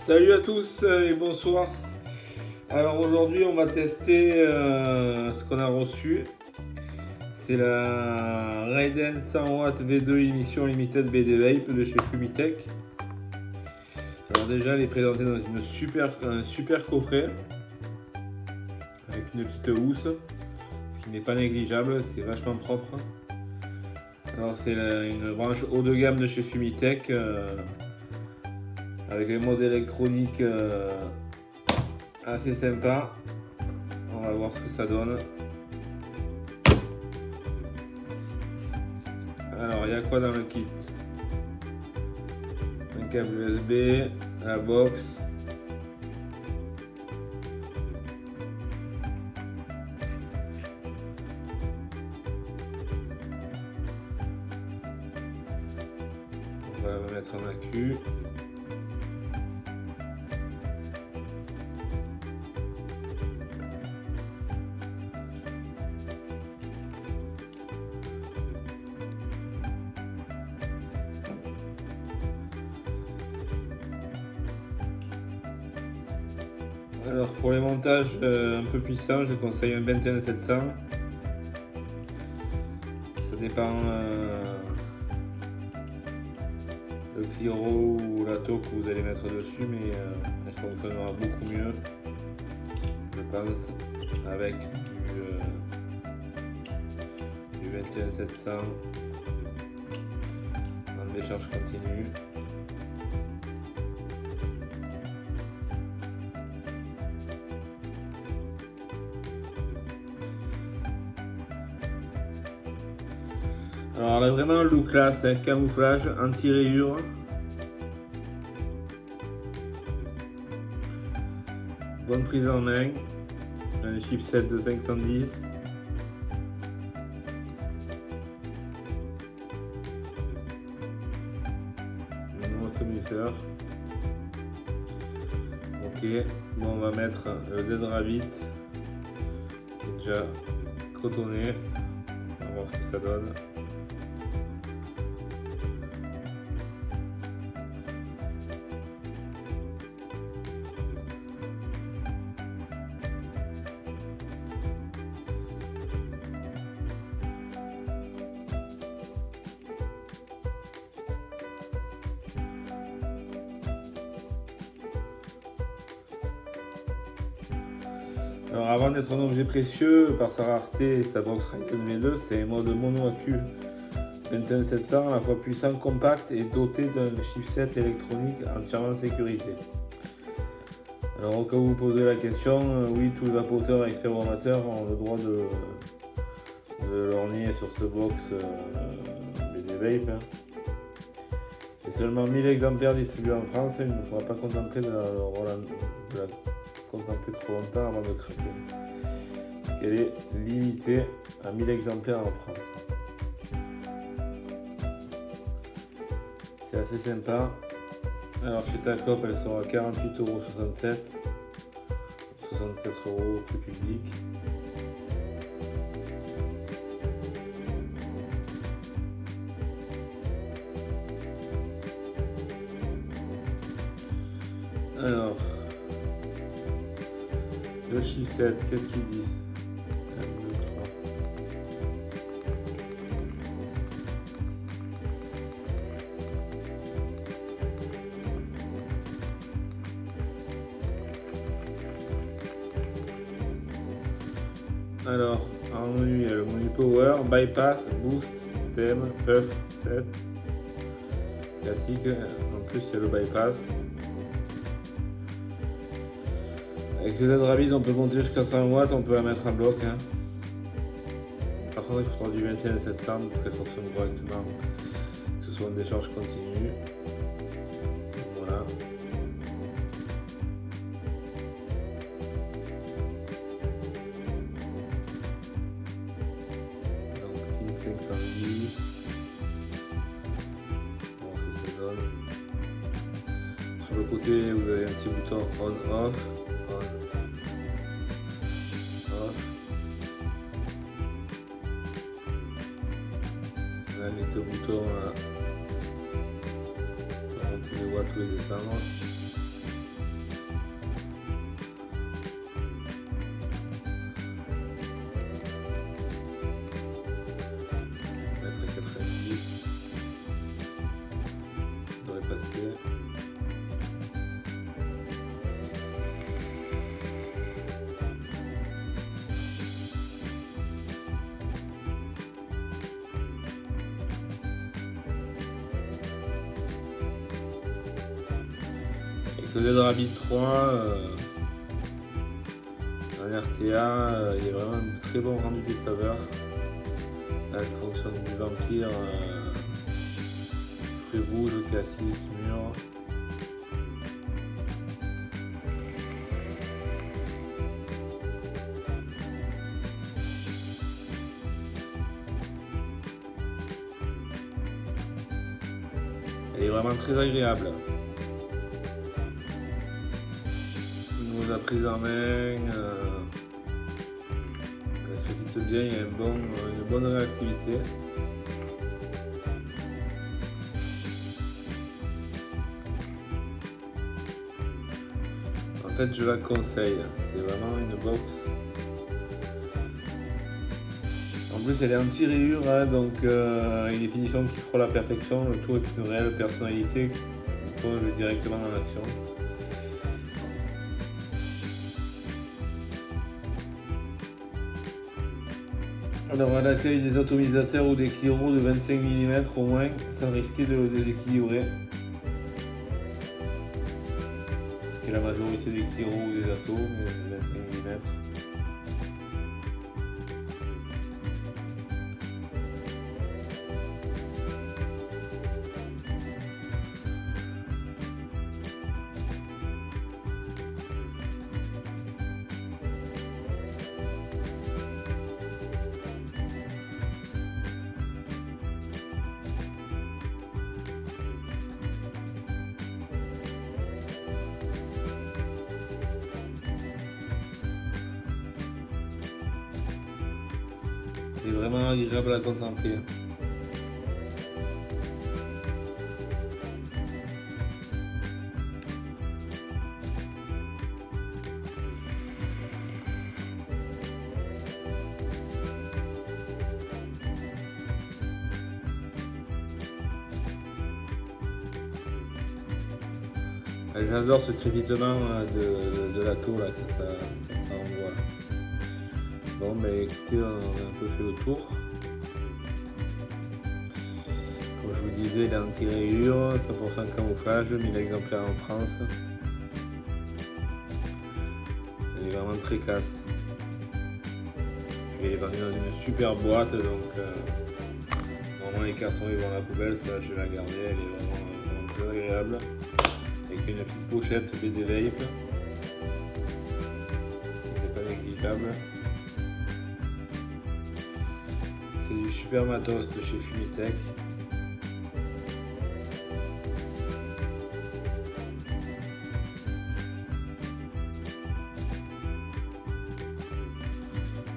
Salut à tous et bonsoir. Alors aujourd'hui on va tester ce qu'on a reçu. C'est la Raiden 100W V2 émission limited BD Vape de chez Fumitech. Alors déjà elle est présentée dans un super coffret avec une petite housse, ce qui n'est pas négligeable, c'est vachement propre. Alors c'est une branche haut de gamme de chez Fumitech. Avec un mode électronique assez sympa. On va voir ce que ça donne. Alors il y a quoi dans le kit? Un câble USB, la box, on va mettre un accu. Alors pour les montages un peu puissants, je conseille un 21700. Ça dépend le Cliro ou la taux que vous allez mettre dessus, mais elle fonctionnera beaucoup mieux, je pense, avec du 21700 en décharge continue. Alors elle a vraiment un look classe, camouflage, anti-rayures. Bonne prise en main, un chipset de 510. Un automiseur. Ok, bon, on va mettre le Dead Rabbit qui est déjà cotonné. On va voir ce que ça donne. Alors avant d'être un objet précieux par sa rareté et sa box Raiden V2, c'est un mode mono accu 21700 à la fois puissant, compact et doté d'un chipset électronique entièrement sécurisé. Alors au cas où vous posez la question, oui, tous les vapoteurs et expérimentateurs ont le droit de lorgner sur cette box BD Vape. Et seulement 1000 exemplaires distribués en France, il ne faudra pas contempler de la contempler trop longtemps avant de craquer. Parce qu'elle est limitée à 1000 exemplaires en France. C'est assez sympa. Alors chez Tacop elle sera à 48,67 €, 64 € au prix public. Alors le chipset, qu'est-ce qu'il dit? 1, 2, 3. Alors, en menu, il y a le menu Power, Bypass, Boost, Thème, Puff, Set. Classique, en plus il y a le Bypass. Avec le Dead Rabbit, on peut monter jusqu'à 100 watts, on peut la mettre en bloc. Par contre, il faudra du 21700 pour qu'elle fonctionne correctement, que ce soit une décharge continue. Voilà. Donc, pin 510. Bon, ça donne. Sur le côté, vous avez un petit bouton on-off. Là, les deux boutons là, pour monter les watts ou les descendre. Donc le Z-Rabbit 3 en RTA, il y a vraiment un très bon rendu des saveurs. Là je fonctionne du vampire, fruits rouges, cassis, mûr. Elle est vraiment très agréable. Au niveau de la prise en main, elle se quitte bien, il y a une bonne réactivité. En fait, je la conseille, c'est vraiment une box. En plus, elle est anti-rayure, hein, donc une définition qui fera la perfection. Le tout est une réelle personnalité qui plonge directement dans l'action. Alors, elle accueille des atomisateurs ou des Kiro de 25 mm au moins, sans risquer de le déséquilibrer. Ce qui est la majorité des Kiro ou des atomes, 25 mm. C'est vraiment agréable à contempler. J'adore ce crépitement de la tour là, quand ça envoie. Bon, mais écoutez, on a un peu fait le tour. Comme je vous disais, il est anti-rayure, 100% camouflage, 1000 exemplaires en France. Il est vraiment très classe. Il est vendu dans une super boîte, donc normalement les cartons ils vont à la poubelle, ça je vais la garder, elle est vraiment très agréable. Avec une petite pochette BD Vape, c'est pas négligeable. C'est du super matos de chez Fumitech.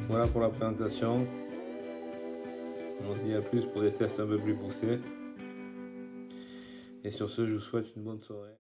Voilà pour la présentation. On se dit à plus pour des tests un peu plus poussés. Et sur ce, je vous souhaite une bonne soirée.